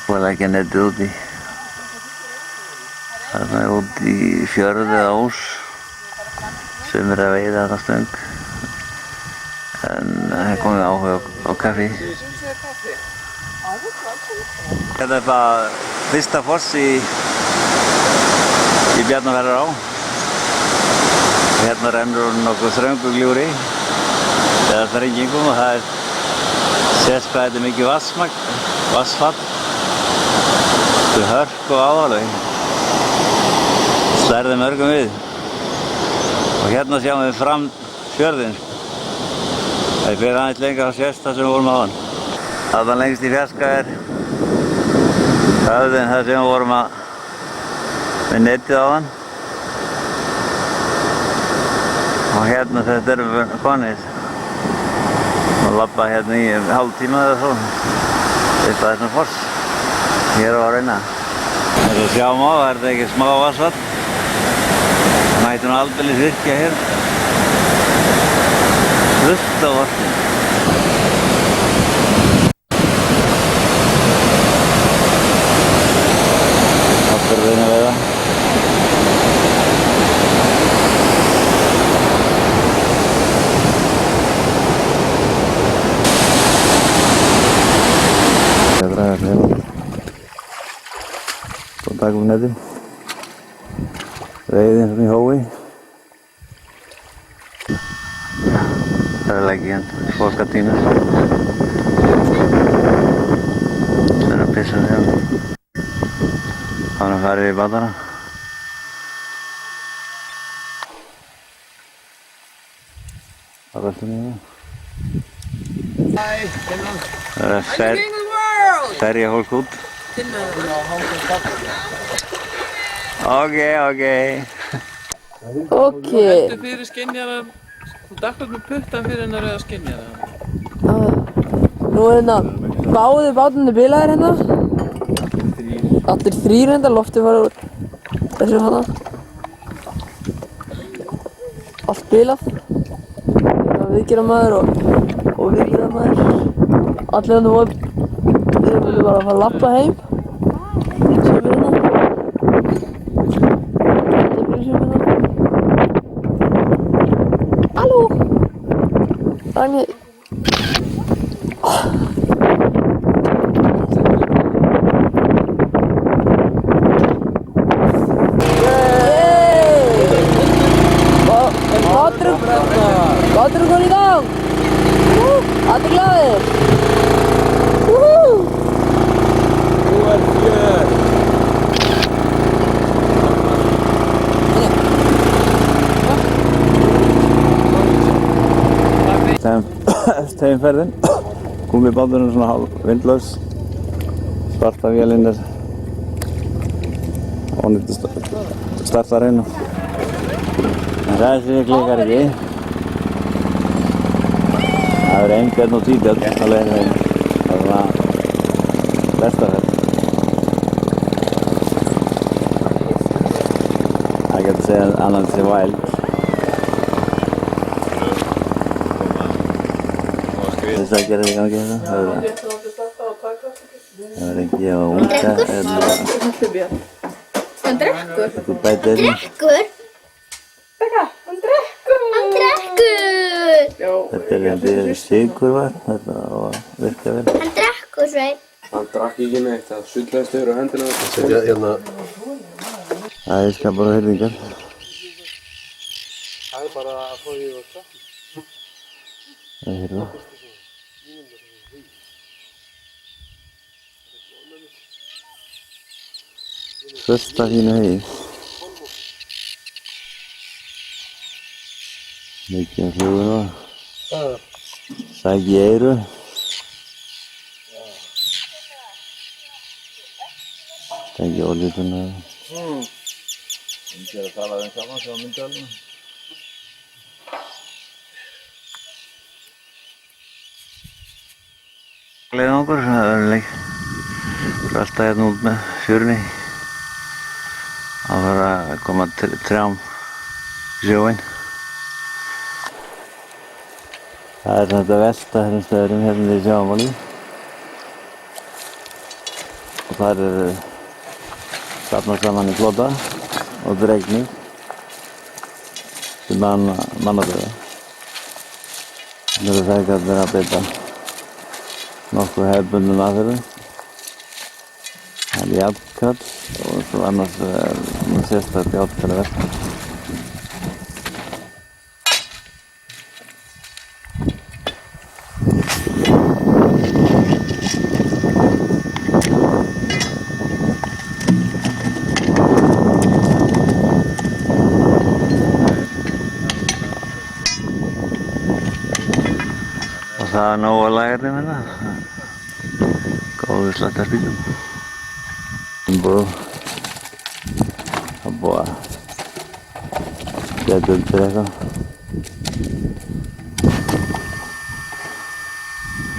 og leggja netið úti. Þarna úti í fjörð eða ós. Sumir að veiða þarna stöng. En það komið áhuga á kaffi. Þetta bara fyrsta foss í Bjarnarfjarðará. Hérna rennur nokkuð þröngur gljúfri eða þrengingum og það sést hvað þetta mikið vatnsfall. Þetta hörk og áalveg. Slærði mörgum við. Og hérna sjáum við fram fjörðinn. Það fyrir aðeins lengra að sést það sem við vorum áðan. Þarna lengst í fjarska höfðinn það sem við vorum með netið áðan. Og hérna þetta erum við konið. Og labba hérna í hálftíma eða svo. Upp að þessum foss. Hér á að reyna. Eins og sjáum á, er þetta ekki smá vatnsfall. Það mætti nú aldeilis virkja hér. Fullt á vatni. Þetta er reyna veiða. Það draga hérna. Svo takum við netið. Veiðin svona í hói. Það er leggið hérna, fólkatínur. Það er að pissa sig hérna. Það er að fara í badana. Það er alltaf nýja. Það er að serja hólk út. Ok. Heldur fyrir skynjaran, þú dakkar með puttan fyrir hennar eða skynjaran? Nú er hérna báðir bátarnir bilaðir hérna. Allir þrír hérna, loftið var úr þessu hana. Allt bilað. Viðgerðarmaður og viðgerðarmaður. Allir hérna voru, við viljum bara að fara að labba heim. Sumir hérna. Halló! Ragnhildur. Báturinn kominn í gang! Allir glaðir! Nú er fjör! Eftir heimferðin kom við báturinn svona hálf vindlaus. Svarta vélinn er ónýtt að starta að reyna. En þessi klikkar ekki. Það er einbjörn og tvíbjörn á leiðinni heim. Það er svona besta ferð. Það getur að segja annan til væld. Þess að gera því gangi hérna. Það er ekki að unga eða... Hann drekkur. Þú bætir hérna. Drekkur? Becca, hann drekkur. Hann drekkur. Þetta er sykurvatn, þetta á að virka vel. Hann drekkur, Sveinn. Hann drakk ekki neitt, það sullaðist yfir á hendina. Setja hérna... Það er skapar og hyrðingar. Það er bara að fá því að drakki. Það er hérna. Fullt af fínu hegi. Mikið af flugur og sæki eyru. Sæki ólítuna. Ég er að tala um saman sem á myndalina. Leiðum okkur, það er alltaf hérna út með fjörunni. Það var að koma trjám í sjóinn. Það er þetta velta þessum stöðurum hérna í sjávarmáli. og þar eru safnað saman í flota og dregnir til mannadauða. Þannig eru feðgarnir að beita nokkuð hefðbundnum aðferðum. Það er járnkarl og svo annars sérstakt járnkarlaverk. Það er nóg að laga þeim hérna. Góður sláttarspýtum. Það er búið að setja undir eitthvað.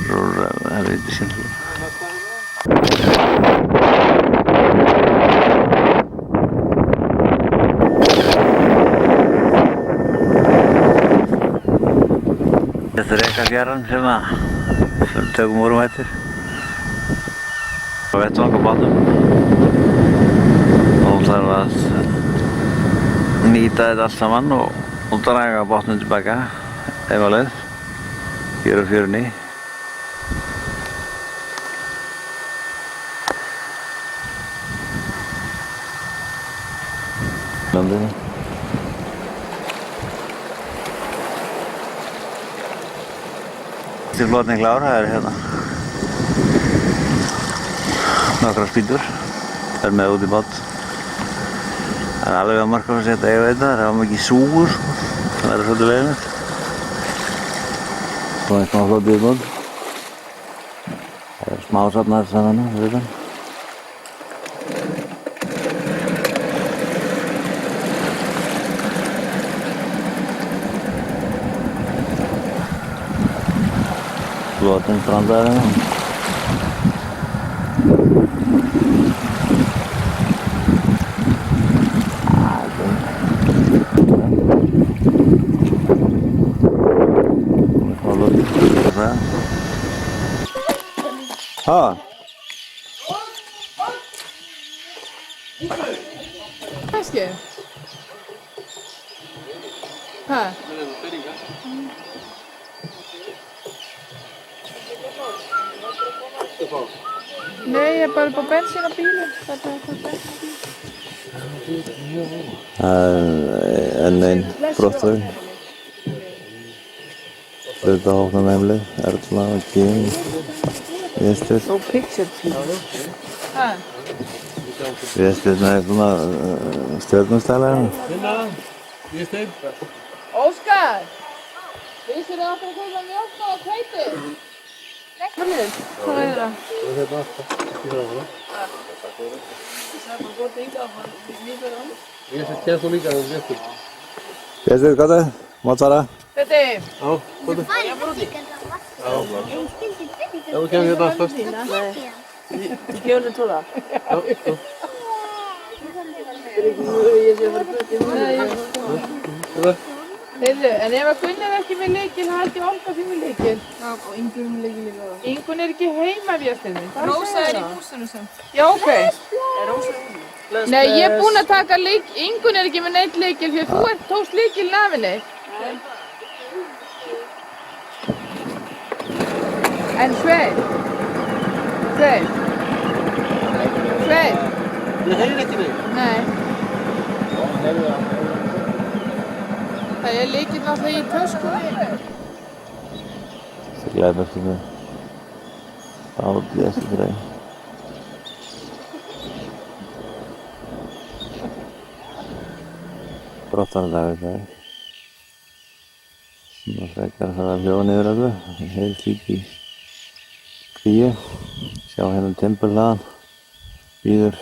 Róra, það er eitthvað skemmtilega. Þetta er rekafjaran sem við tökum úr eftir. Og vettvang á bátnum. Og þarf að nýta þetta allt saman og draga bátnum tilbaka ef á leið. Hér á fjörunni. Landinu. Til flotning klár, það er hérna nokkrar spýtur, það er með út í bát. Það er alveg að marka að setja eiga þetta, það er mikið súgur, það er svolítið leiðilegt. Svo er smá flotið í bát. Það er smá safnar saman fyrir þetta. Flotinn strandaði hérna. Ha? Kannski? Ha? Nei, ég er bara upp á bensín á bílinn. Það er enn einn brottförin. Hlutahóknum heimlið, Erla og Kim, Vésteinn. No picture please. Ha? Vésteinn er svona stjörnustæla hérna. Óskar! Vissir þið að koma mjólk og hveiti? Hvernig? Hvað er það? Það er þetta ekki frá hana. Það er bara gott enga að hann nýður hann. Ég sé kemst þú líka þegar þú vettur. Vésteinn, hvað er það? Mátt svara? Þetta er... Já, hvað er það? Ég er bara úti. Já, bara. Já, þú kemur hérna fyrst. Ég gefur þér tóla. Já. Ég sé bara blöð. Heyrðu, en ef að Gunni er ekki með lykil, þá held ég Olga fyrir með lykil. Já, og Ingun er lykil líka. Ingun er ekki heima Vésteinni. Rósa er í húsinu sem. Já, ok. Er Rósa hún? Nei, ég er búin að taka lykil. Ingun er ekki með neitt lykil, því að þú tókst lykilinn af henni. En Sveinn. Ég heyri ekki þig. Nei. Það er lykillinn alltaf í töskunni. Það er glæðbært með bát í þessu greið. Brottvaradagur í dag. Svona frekar að fara að hljóða niður alveg. Það er slík í kríu. Sjá hérna tempelhlaðan. Bíður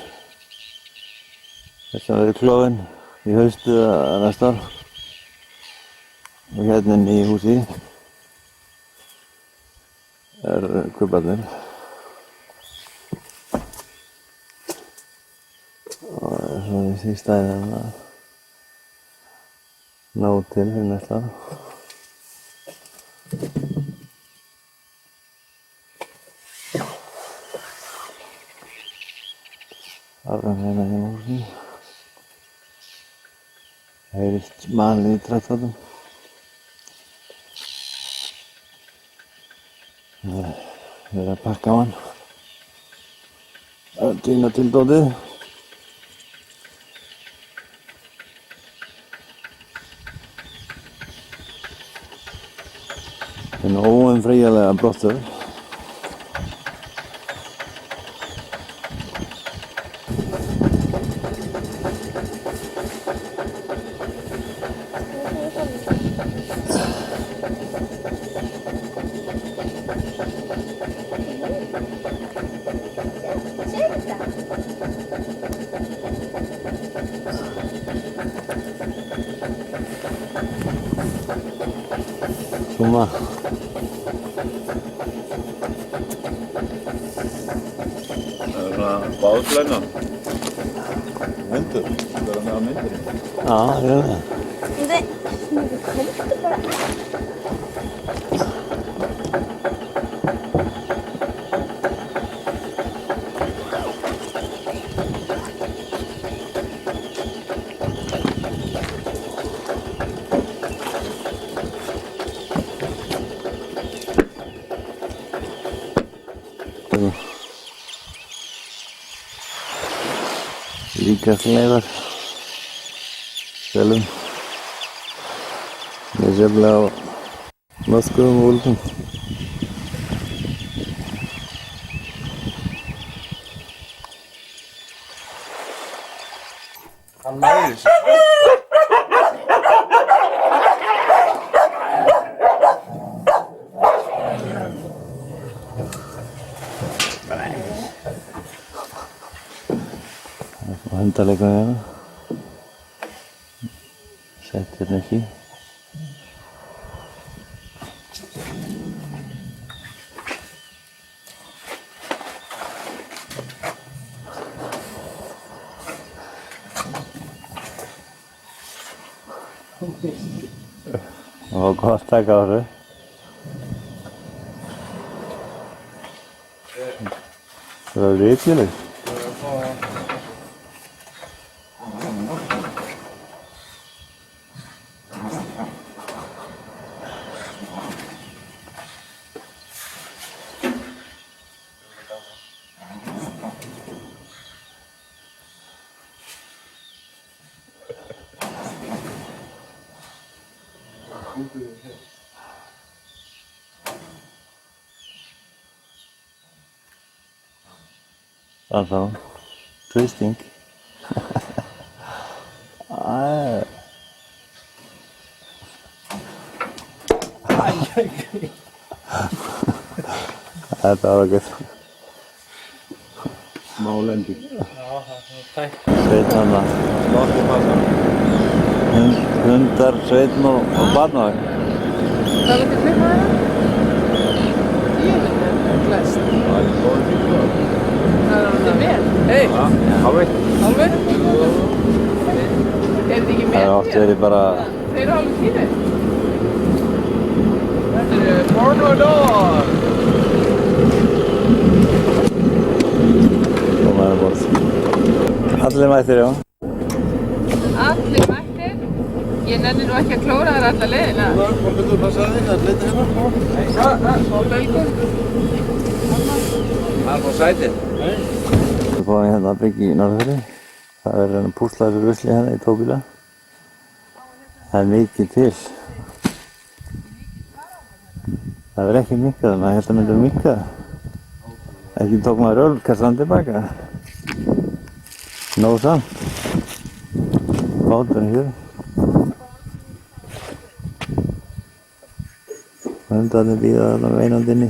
þess að vera klófinn í haustu að næsta ár. Og hérna inn í húsi er kubbarnir. Og það er svona í stæðin að ná til fyrir næsta ár. Áfram hérna hjá húsinu. Heyrist manni í traktornum. Það er verið að pakka á hann. Að tína til dótið. Það er óumfrýjanlega brottur. Svona. Það er svona báðsleina. Myndur. Það er með að myndurinn. Já, það er það. Komdu bara. Líkasleifar. Selum. Misjafnlega á möskuðum og úlpum. Hann mælir sig. Og hundaleikum hérna. Sett hérna ekki. Það var gott að taka á þessu. Það var ritjuleg. Þannig að twisting. Þetta var ekkert. Smá lending. Sveinn hana. Sláttu passa. Hundar, Sveinn og barnavagn. Það er ekki klippa það? Ég veit það, flest. Það er góð tíma. Það er alveg vel. Hei, Hálfveit. alveg? Er þetta ekki Það vel? er oft verið bara Þeir eru alveg tími. Þetta er pornodog. komaður að borð. Allir mættir, já. Allir mættir. Ég nenni nú ekki að klóra þér alla leiðina. Hvað getur þú passaði þig? Það er litið hérna. Og bölgur. Það er á sætið. Við fórum hérna að byggja í Norðfirði. Það er hérna púsla þessu rusli hérna í tóbíla. Það er mikið til. Það verður ekki minkað, maður held að myndur minkað. Ekki tók maður ölkassan tilbaka. Nóg samt. Báturinn hér. Hundarnir bíða þarna veinandi inni.